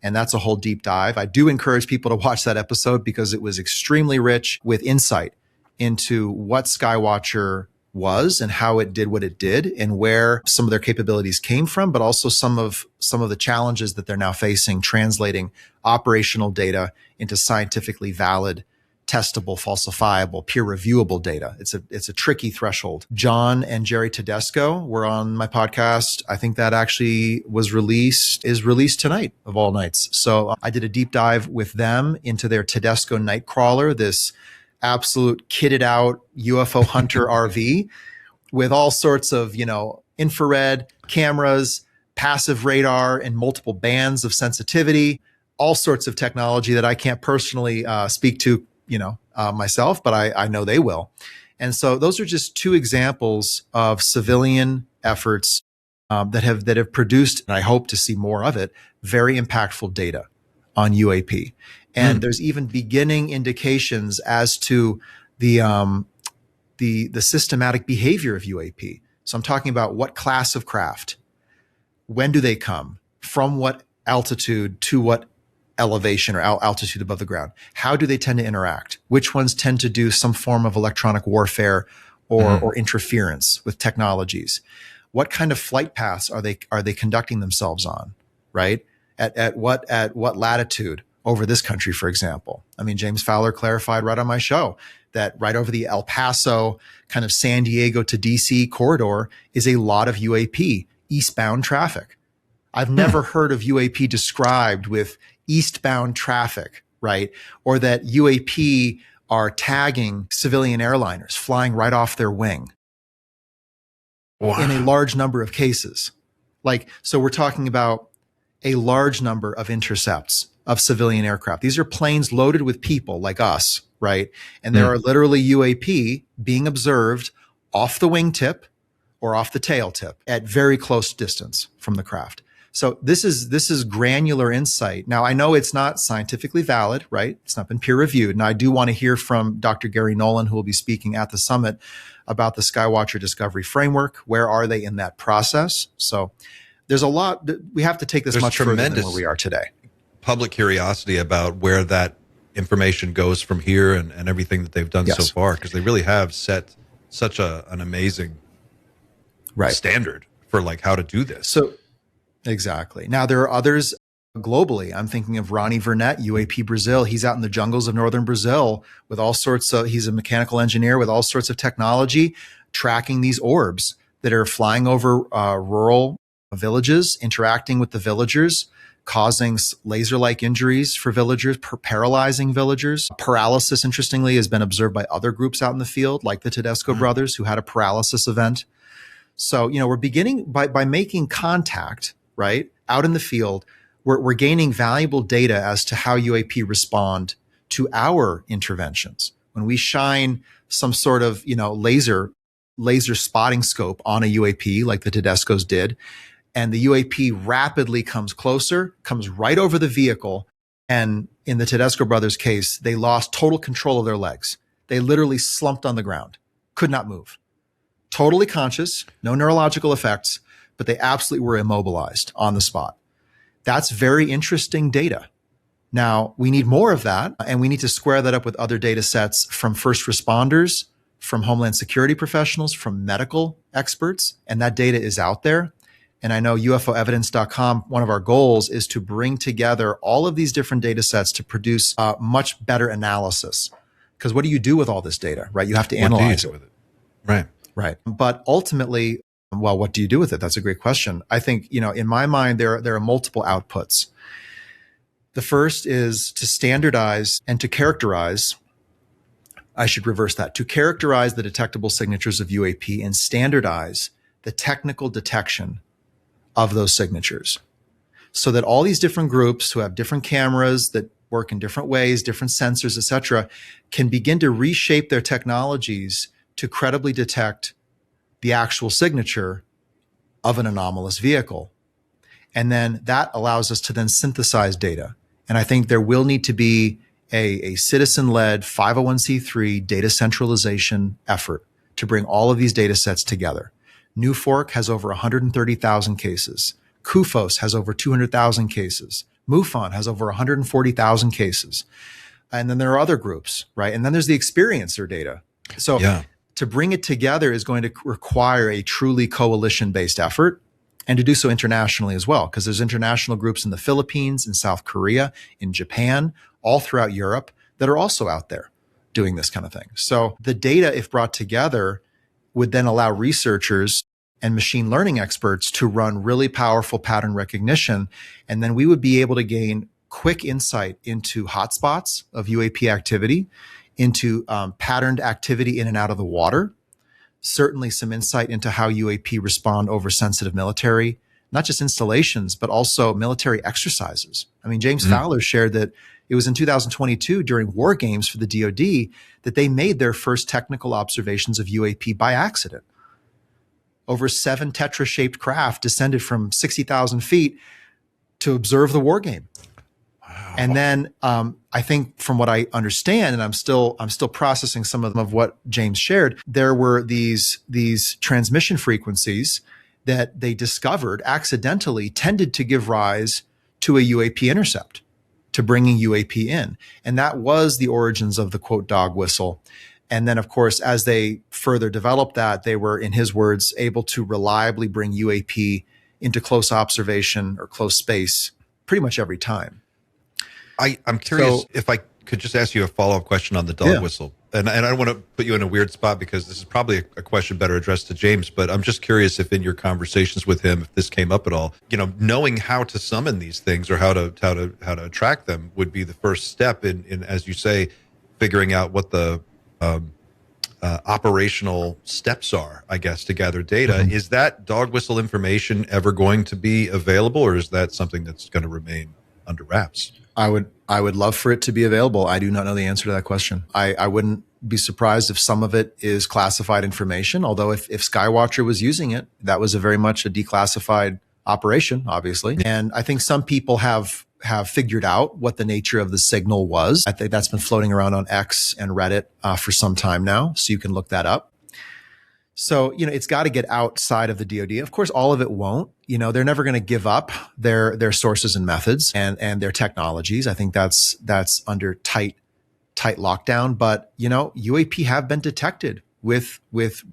Speaker 3: and that's a whole deep dive. I do encourage people to watch that episode because it was extremely rich with insight into what Skywatcher was and how it did what it did and where some of their capabilities came from, but also some of the challenges that they're now facing translating operational data into scientifically valid, testable, falsifiable, peer reviewable data. It's a tricky threshold. John and Jerry Tedesco were on my podcast. I think that actually is released tonight of all nights. So I did a deep dive with them into their Tedesco Nightcrawler, this absolute kitted out UFO hunter RV with all sorts of, infrared cameras, passive radar, and multiple bands of sensitivity, all sorts of technology that I can't personally speak to, myself, but I know they will. And so those are just two examples of civilian efforts that have produced, and I hope to see more of it, very impactful data on UAP. And there's even beginning indications as to the systematic behavior of UAP. So I'm talking about what class of craft, when do they come, from what altitude to what elevation or altitude above the ground? How do they tend to interact? Which ones tend to do some form of electronic warfare or interference with technologies? What kind of flight paths are they conducting themselves on? Right? At what latitude over this country, for example? I mean, James Fowler clarified right on my show that right over the El Paso, kind of San Diego to DC corridor is a lot of UAP eastbound traffic. I've never heard of UAP described with eastbound traffic, right? Or that UAP are tagging civilian airliners flying right off their wing. Wow. In a large number of cases. So we're talking about a large number of intercepts of civilian aircraft. These are planes loaded with people like us, right? And there are literally UAP being observed off the wingtip or off the tail tip at very close distance from the craft. So this is granular insight. Now, I know it's not scientifically valid, right? It's not been peer reviewed. And I do want to hear from Dr. Gary Nolan, who will be speaking at the summit about the Skywatcher Discovery Framework. Where are they in that process? So there's a lot. We have to take this much further than where we are today.
Speaker 2: Public curiosity about where that information goes from here and everything that they've done so far, because they really have set such an amazing standard for how to do this.
Speaker 3: So exactly. Now there are others globally. I'm thinking of Ronnie Vernet, UAP Brazil. He's out in the jungles of northern Brazil with all sorts of, he's a mechanical engineer with all sorts of technology, tracking these orbs that are flying over rural villages, interacting with the villagers, causing laser-like injuries for villagers, paralyzing villagers. Paralysis, interestingly, has been observed by other groups out in the field, like the Tedesco brothers, who had a paralysis event. So, we're beginning by making contact, right, out in the field. We're gaining valuable data as to how UAP respond to our interventions. When we shine some sort of, laser spotting scope on a UAP, like the Tedescos did, and the UAP rapidly comes closer, comes right over the vehicle. And in the Tedesco brothers case, they lost total control of their legs. They literally slumped on the ground, could not move. Totally conscious, no neurological effects, but they absolutely were immobilized on the spot. That's very interesting data. Now, we need more of that, and we need to square that up with other data sets from first responders, from Homeland Security professionals, from medical experts, and that data is out there. And I know UFOevidence.com, one of our goals is to bring together all of these different data sets to produce a much better analysis. Because what do you do with all this data, right? You have to analyze it.
Speaker 2: With it. Right.
Speaker 3: Right. But ultimately, well, what do you do with it? That's a great question. I think, in my mind, there are multiple outputs. The first is to standardize and to characterize. I should reverse that. To characterize the detectable signatures of UAP and standardize the technical detection of those signatures so that all these different groups who have different cameras that work in different ways, different sensors, et cetera, can begin to reshape their technologies to credibly detect the actual signature of an anomalous vehicle. And then that allows us to then synthesize data. And I think there will need to be a citizen-led 501c3 data centralization effort to bring all of these data sets together. New Fork has over 130,000 cases. Kufos has over 200,000 cases. MUFON has over 140,000 cases. And then there are other groups, right? And then there's the experiencer data. So to bring it together is going to require a truly coalition-based effort, and to do so internationally as well, because there's international groups in the Philippines, in South Korea, in Japan, all throughout Europe that are also out there doing this kind of thing. So the data, if brought together, would then allow researchers and machine learning experts to run really powerful pattern recognition. And then we would be able to gain quick insight into hotspots of UAP activity, into patterned activity in and out of the water, certainly some insight into how UAP respond over sensitive military, not just installations, but also military exercises. I mean, James Fowler shared that it was in 2022 during war games for the DoD that they made their first technical observations of UAP by accident. Over 7 tetra-shaped craft descended from 60,000 feet to observe the war game. Wow. And then I think from what I understand, and I'm still processing some of what James shared, there were these transmission frequencies that they discovered accidentally tended to give rise to a UAP intercept, to bringing UAP in. And that was the origins of the quote dog whistle. And then, of course, as they further developed that, they were, in his words, able to reliably bring UAP into close observation or close space pretty much every time.
Speaker 2: I'm curious if I could just ask you a follow-up question on the dog whistle. And I don't want to put you in a weird spot because this is probably a question better addressed to James, but I'm just curious if in your conversations with him, if this came up at all, knowing how to summon these things or how to attract them would be the first step in as you say, figuring out what the operational steps are, I guess, to gather data. Mm-hmm. Is that dog whistle information ever going to be available, or is that something that's going to remain under wraps?
Speaker 3: I would love for it to be available. I do not know the answer to that question. I wouldn't be surprised if some of it is classified information, although if Skywatcher was using it, that was very much a declassified operation, obviously. And I think some people have figured out what the nature of the signal was. I think that's been floating around on X and Reddit for some time now, so you can look that up. So, it's got to get outside of the DoD. Of course, all of it won't. They're never going to give up their sources and methods and their technologies. I think that's under tight lockdown. But, UAP have been detected with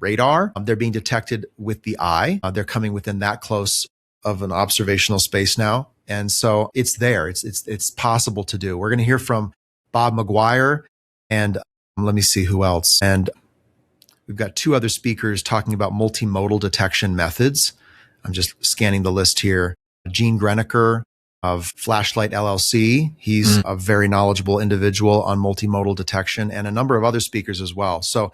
Speaker 3: radar. They're being detected with the eye. They're coming within that close of an observational space now. And so it's there. It's possible to do. We're going to hear from Bob McGuire and let me see who else. And we've got 2 other speakers talking about multimodal detection methods. I'm just scanning the list here. Gene Greneker of Flashlight LLC. He's a very knowledgeable individual on multimodal detection, and a number of other speakers as well. So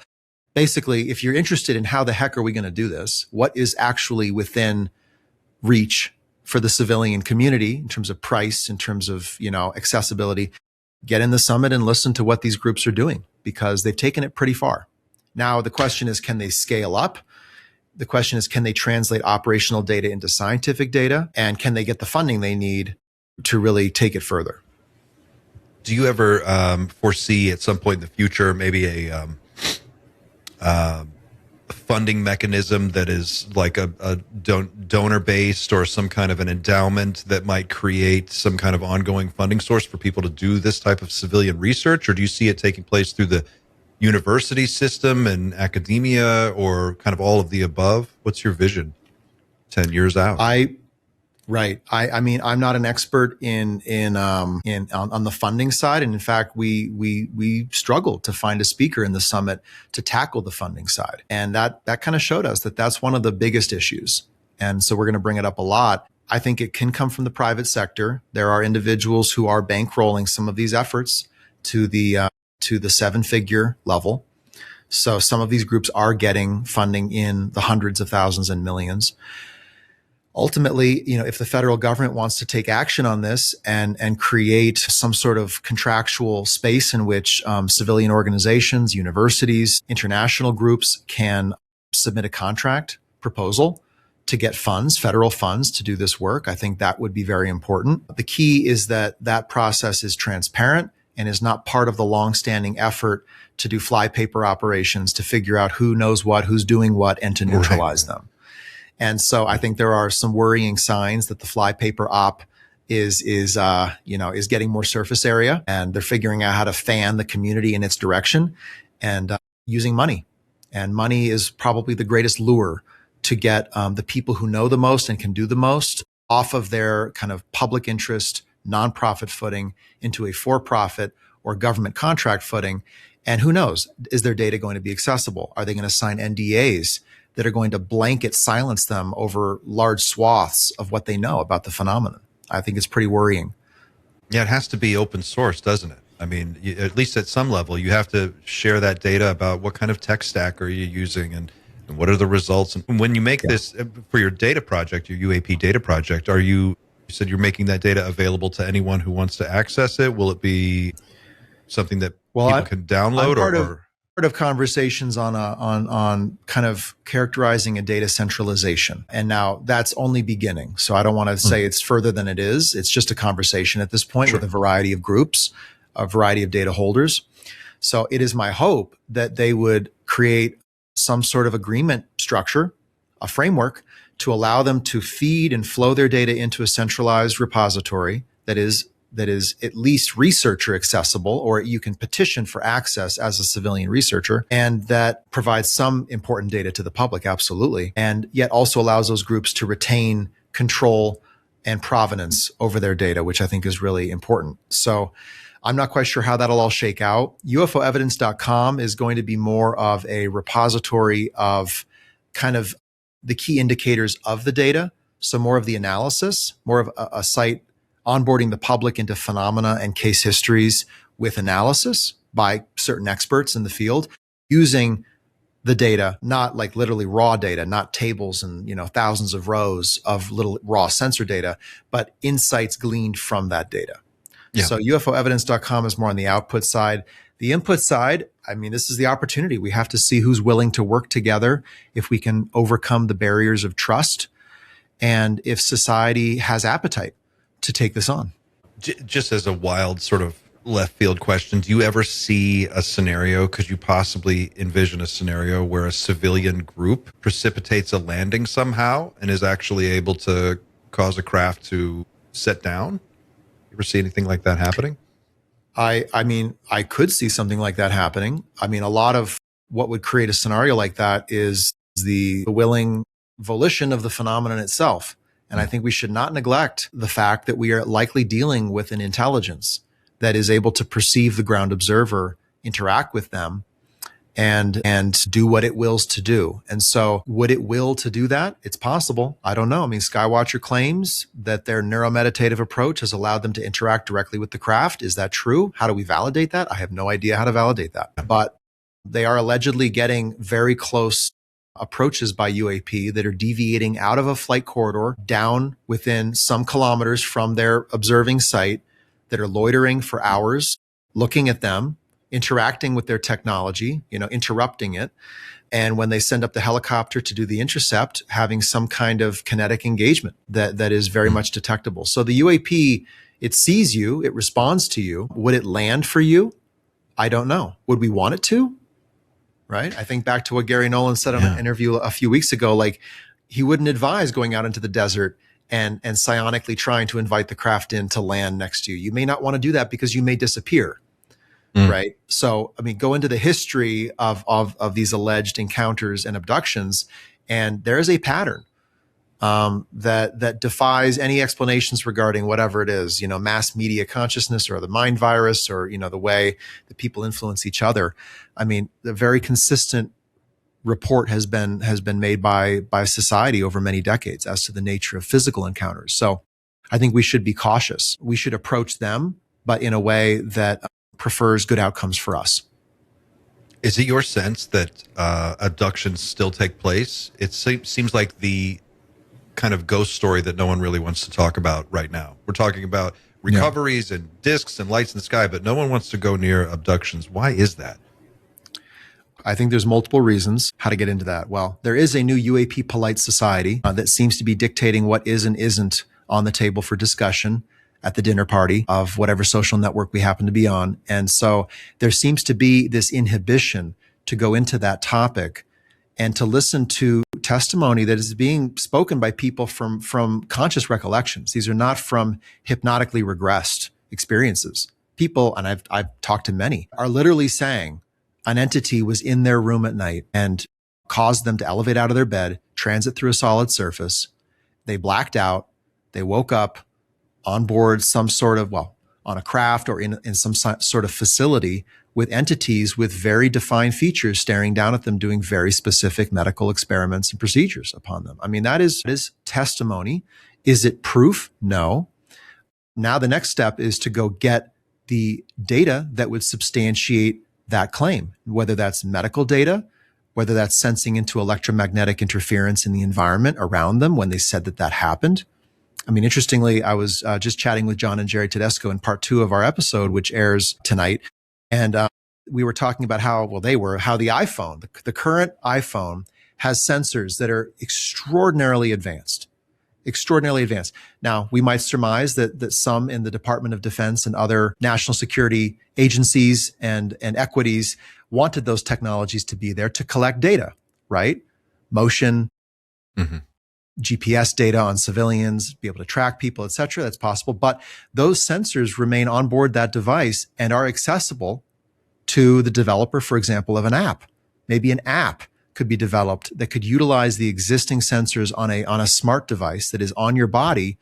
Speaker 3: basically, if you're interested in how the heck are we going to do this, what is actually within reach for the civilian community in terms of price, in terms of, accessibility, get in the summit and listen to what these groups are doing, because they've taken it pretty far. Now, the question is, can they scale up? The question is, can they translate operational data into scientific data? And can they get the funding they need to really take it further?
Speaker 2: Do you ever foresee at some point in the future maybe a funding mechanism that is like a donor based, or some kind of an endowment that might create some kind of ongoing funding source for people to do this type of civilian research? Or do you see it taking place through the university system and academia, or kind of all of the above? What's your vision 10 years out?
Speaker 3: Right. I mean, I'm not an expert on the funding side, and in fact, we struggled to find a speaker in the summit to tackle the funding side, and that kind of showed us that that's one of the biggest issues. And so we're going to bring it up a lot. I think it can come from the private sector. There are individuals who are bankrolling some of these efforts to the 7-figure level. So some of these groups are getting funding in the hundreds of thousands and millions. Ultimately, if the federal government wants to take action on this and create some sort of contractual space in which civilian organizations, universities, international groups can submit a contract proposal to get funds, federal funds, to do this work, I think that would be very important. The key is that that process is transparent and is not part of the longstanding effort to do flypaper operations to figure out who knows what, who's doing what, and to neutralize them. And so I think there are some worrying signs that the flypaper op is getting more surface area, and they're figuring out how to fan the community in its direction and using money. And money is probably the greatest lure to get the people who know the most and can do the most off of their kind of public interest, nonprofit footing into a for-profit or government contract footing. And who knows, is their data going to be accessible? Are they going to sign NDAs that are going to blanket silence them over large swaths of what they know about the phenomenon? I think it's pretty worrying.
Speaker 2: Yeah, it has to be open source, doesn't it? I mean, at least at some level, you have to share that data about what kind of tech stack are you using, and what are the results. And when you make this for your data project, your UAP data project, you said you're making that data available to anyone who wants to access it? Will it be something that people can download, or
Speaker 3: part of conversations on kind of characterizing a data centralization. And now that's only beginning. So I don't want to say it's further than it is. It's just a conversation at this point with a variety of groups, a variety of data holders. So it is my hope that they would create some sort of agreement structure, a framework to allow them to feed and flow their data into a centralized repository that is at least researcher accessible, or you can petition for access as a civilian researcher, and that provides some important data to the public, absolutely, and yet also allows those groups to retain control and provenance over their data, which I think is really important. So I'm not quite sure how that'll all shake out. UFOevidence.com is going to be more of a repository of kind of the key indicators of the data. So more of the analysis, more of a site onboarding the public into phenomena and case histories with analysis by certain experts in the field, using the data, not like literally raw data, not tables and, thousands of rows of little raw sensor data, but insights gleaned from that data. Yeah. So UFOevidence.com is more on the output side. The input side, I mean, this is the opportunity. We have to see who's willing to work together, if we can overcome the barriers of trust, and if society has appetite to take this on.
Speaker 2: Just as a wild sort of left field question, do you ever see a scenario, could you possibly envision a scenario where a civilian group precipitates a landing somehow and is actually able to cause a craft to set down? You ever see anything like that happening?
Speaker 3: I mean, I could see something like that happening. I mean, a lot of what would create a scenario like that is the willing volition of the phenomenon itself. And I think we should not neglect the fact that we are likely dealing with an intelligence that is able to perceive the ground observer, interact with them, and do what it wills to do. And so would it will to do that? It's possible. I don't know. I mean, Skywatcher claims that their neuromeditative approach has allowed them to interact directly with the craft. Is that true? How do we validate that? I have no idea how to validate that. But they are allegedly getting very close approaches by UAP that are deviating out of a flight corridor down within some kilometers from their observing site, that are loitering for hours, looking at them, interacting with their technology, interrupting it. And when they send up the helicopter to do the intercept, having some kind of kinetic engagement that is very much detectable. So the UAP It sees you, it responds to you. Would it land for you? I don't know. Would we want it to? Right? I think back to what Gary Nolan said on an interview a few weeks ago, like he wouldn't advise going out into the desert and psionically trying to invite the craft in to land next to you. You may not want to do that because you may disappear. Right. So, I mean, go into the history of these alleged encounters and abductions, and there is a pattern that defies any explanations regarding whatever it is, mass media consciousness or the mind virus or, the way that people influence each other. I mean, the very consistent report has been made by society over many decades as to the nature of physical encounters. So I think we should be cautious. We should approach them, but in a way that prefers good outcomes for us.
Speaker 2: Is it your sense that abductions still take place? It seems like the kind of ghost story that no one really wants to talk about right now. We're talking about recoveries and discs and lights in the sky, but no one wants to go near abductions. Why is that?
Speaker 3: I think there's multiple reasons how to get into that. Well, there is a new UAP polite society that seems to be dictating what is and isn't on the table for discussion at the dinner party of whatever social network we happen to be on. And so there seems to be this inhibition to go into that topic and to listen to testimony that is being spoken by people from conscious recollections. These are not from hypnotically regressed experiences. People, and I've talked to many, are literally saying an entity was in their room at night and caused them to elevate out of their bed, transit through a solid surface. They blacked out. They woke up on board some sort of, on a craft or in some sort of facility with entities with very defined features staring down at them, doing very specific medical experiments and procedures upon them. I mean, that is testimony. Is it proof? No. Now the next step is to go get the data that would substantiate that claim, whether that's medical data, whether that's sensing into electromagnetic interference in the environment around them when they said that how I mean, interestingly, I was just chatting with John and Jerry Tedesco in part 2 of our episode, which airs tonight. And we were talking about how the iPhone, the current iPhone, has sensors that are extraordinarily advanced. Now, we might surmise that some in the Department of Defense and other national security agencies and equities wanted those technologies to be there to collect data, right? Motion, GPS data on civilians, be able to track people, et cetera. That's possible. But those sensors remain on board that device and are accessible to the developer, for example, of an app. Maybe an app could be developed that could utilize the existing sensors on a smart device that is on your body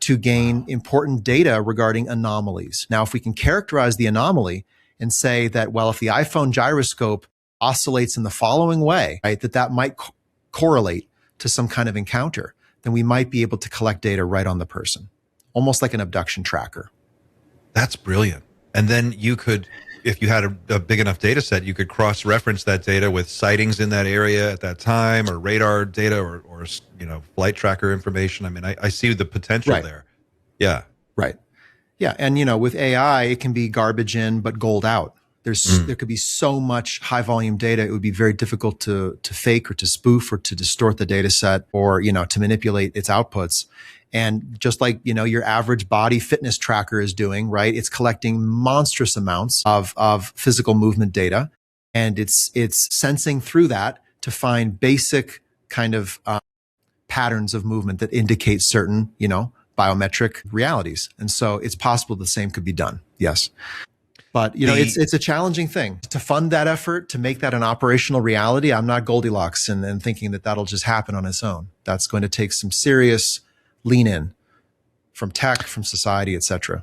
Speaker 3: to gain important data regarding anomalies. Now, if we can characterize the anomaly and say that, if the iPhone gyroscope oscillates in the following way, right, that might correlate to some kind of encounter, then we might be able to collect data right on the person, almost like an abduction tracker.
Speaker 2: That's brilliant. And then you could, if you had a big enough data set, you could cross-reference that data with sightings in that area at that time, or radar data, or flight tracker information. I mean, I see the potential there. Yeah.
Speaker 3: Right. Yeah. And, with AI, it can be garbage in, but gold out. There could be so much high volume data. It would be very difficult to fake or to spoof or to distort the data set or, to manipulate its outputs. And just like, your average body fitness tracker is doing, right? It's collecting monstrous amounts of physical movement data. And it's sensing through that to find basic kind of patterns of movement that indicate certain, biometric realities. And so it's possible the same could be done. Yes. But, it's a challenging thing to fund that effort, to make that an operational reality. I'm not Goldilocks and thinking that that'll just happen on its own. That's going to take some serious lean in from tech, from society, et cetera.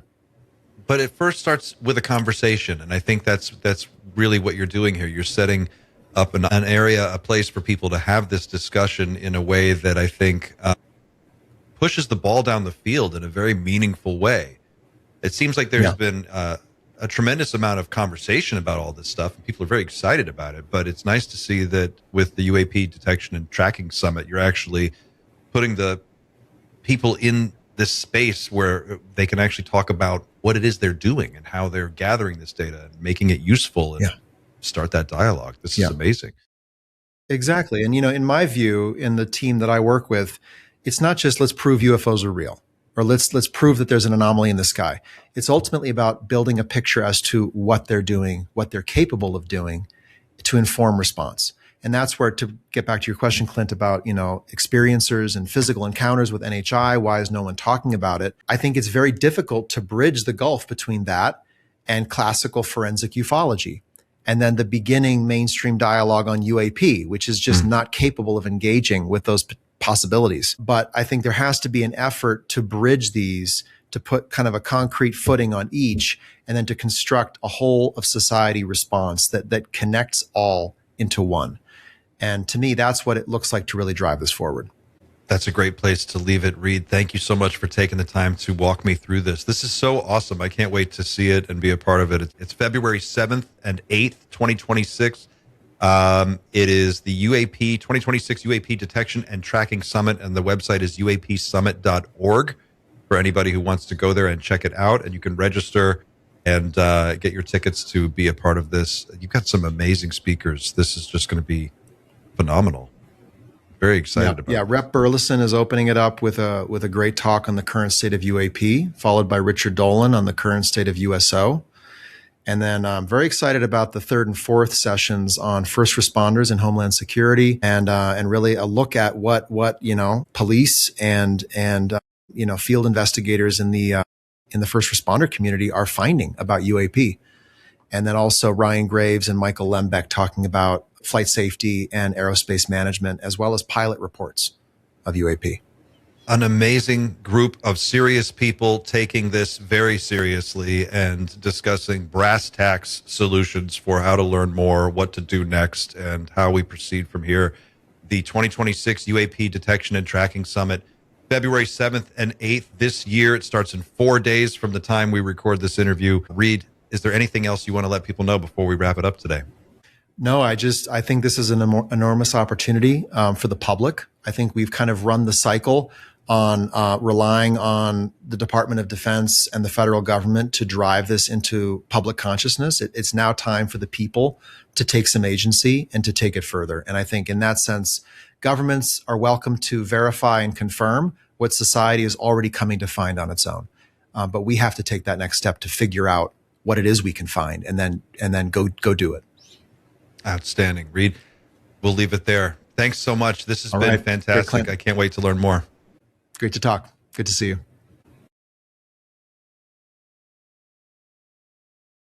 Speaker 2: But it first starts with a conversation. And I think that's really what you're doing here. You're setting up an area, a place for people to have this discussion in a way that I think pushes the ball down the field in a very meaningful way. It seems like there's been a tremendous amount of conversation about all this stuff, and people are very excited about it. But it's nice to see that with the UAP Detection and Tracking Summit, you're actually putting the people in this space where they can actually talk about what it is they're doing and how they're gathering this data and making it useful and start that dialogue. This is amazing.
Speaker 3: Exactly. And, in my view, in the team that I work with, it's not just let's prove UFOs are real. or let's prove that there's an anomaly in the sky. It's ultimately about building a picture as to what they're doing, what they're capable of doing to inform response. And that's where, to get back to your question, Clint, about, experiencers and physical encounters with NHI, why is no one talking about it? I think it's very difficult to bridge the gulf between that and classical forensic ufology. And then the beginning mainstream dialogue on UAP, which is just not capable of engaging with those possibilities. But I think there has to be an effort to bridge these, to put kind of a concrete footing on each, and then to construct a whole of society response that connects all into one. And to me, that's what it looks like to really drive this forward.
Speaker 2: That's a great place to leave it, Reed. Thank you so much for taking the time to walk me through this. This is so awesome. I can't wait to see it and be a part of it. It's February 7th and 8th, 2026. It is the UAP 2026 UAP Detection and Tracking Summit, and the website is uapsummit.org for anybody who wants to go there and check it out. And you can register and get your tickets to be a part of this. You've got some amazing speakers. This is just going to be phenomenal. Very excited about it.
Speaker 3: Yeah, Rep Burleson is opening it up with a great talk on the current state of UAP, followed by Richard Dolan on the current state of USO. And then I'm very excited about the third and fourth sessions on first responders and homeland security, and really a look at what police and field investigators in the first responder community are finding about UAP. And then also Ryan Graves and Michael Lembeck talking about flight safety and aerospace management, as well as pilot reports of UAP.
Speaker 2: An amazing group of serious people taking this very seriously and discussing brass tacks solutions for how to learn more, what to do next, and how we proceed from here. The 2026 UAP Detection and Tracking Summit, February 7th and 8th this year. It starts in 4 days from the time we record this interview. Reed, is there anything else you want to let people know before we wrap it up today?
Speaker 3: No, I think this is an enormous opportunity for the public. I think we've kind of run the cycle on relying on the Department of Defense and the federal government to drive this into public consciousness. It's now time for the people to take some agency and to take it further. And I think in that sense, governments are welcome to verify and confirm what society is already coming to find on its own. But we have to take that next step to figure out what it is we can find, and then go do it.
Speaker 2: Outstanding, Reed. We'll leave it there. Thanks so much. This has been fantastic. I can't wait to learn more.
Speaker 3: Great to talk. Good to see you.